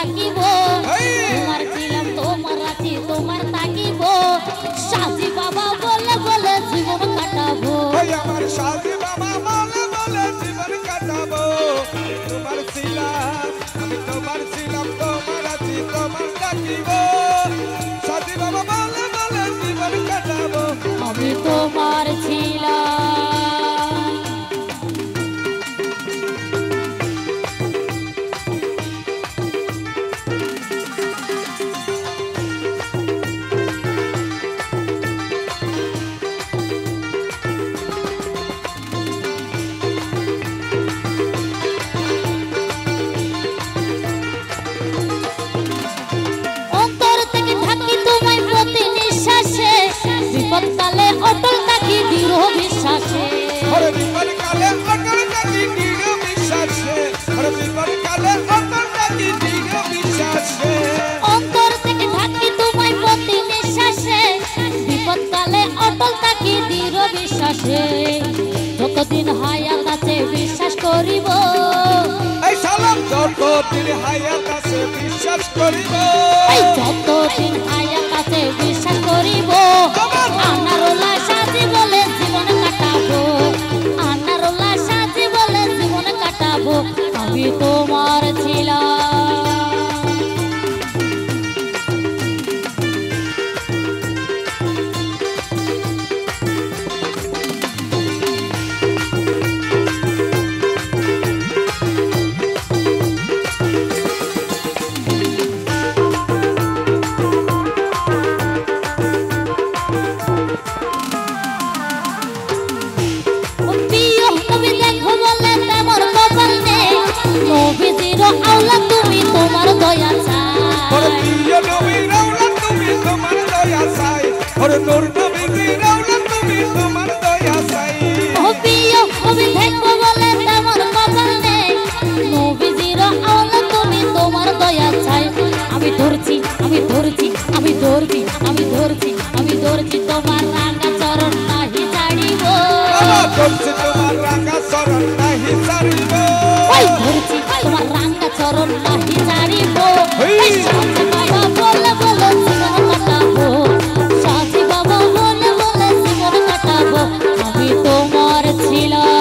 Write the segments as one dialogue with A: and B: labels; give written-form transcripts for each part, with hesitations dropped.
A: থাকিব তোমার ছিলাম তোমার আছি তোমার থাকিব সাজি বাবা বলে বলে জীবন কাটাবো
B: আমার সাজি বাবা বলে বলে জীবন কাটাবো তোমার ছিলাম আমি তোমার ছিলাম তোমার আছি তোমার থাকিব সাজি বাবা বলে বলে জীবন কাটাবো
A: আমি তোমার ছিলাম বিপদকালে অটল থাকি দৃঢ় বিশ্বাসে
B: ওরে বিপদকালে অটল থাকি দৃঢ় বিশ্বাসে ওরে বিপদকালে অটল থাকি দৃঢ় বিশ্বাসে
A: অন্তর থেকে থাকি তোমায় প্রতি নিঃশ্বাসে বিপদকালে অটল থাকি দৃঢ় বিশ্বাসে যতদিন হায়াত আছে বিশ্বাস করিব
B: এই সালাম যতদিন হায়াত আছে বিশ্বাস করিব
A: এই যতদিন হায়াত আছে বিশ্বাস করিব আনারুল্লাহ সাজি বলে জীবন কাটাবো আনারুল্লাহ সাজি বলে জীবন কাটাবো আমি তোমার ছিলাম আওলা তুমি তোমার দয়া চাই
B: ওরে প্রিয় নবীর আওলা তুমি তোমার দয়া চাই ওরে নূর নবীর আওলা তুমি তোমার দয়া চাই
A: ও প্রিয় নবী দেখো বলে তেমন কপাল নেই নবীজির আওলা তুমি তোমার দয়া চাই আমি ধরছি আমি ধরছি আমি ধরছি আমি ধরছি আমি ধরছি তোমার রাঙা চরণ নাহি ছাড়িব
B: ধরছি তোমার রাঙা চরণ নাহি ছাড়িব
A: ওই ধরছি তোমার রাঙা চরণ নাহি ছাড়িব সাজি বাবা বলে বলে জীবন কাটাবো সাজি বাবা বলে বলে জীবন কাটাবো আমি তোমার ছিলাম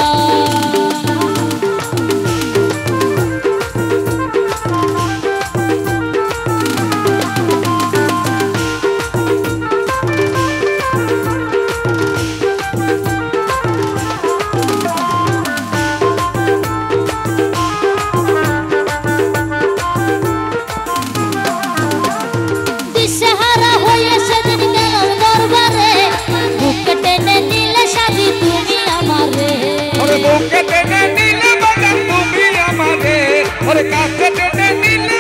B: বুকে টেনে নিলে বাজান তুমি আমারে ওরে কাছে টেনে নিলে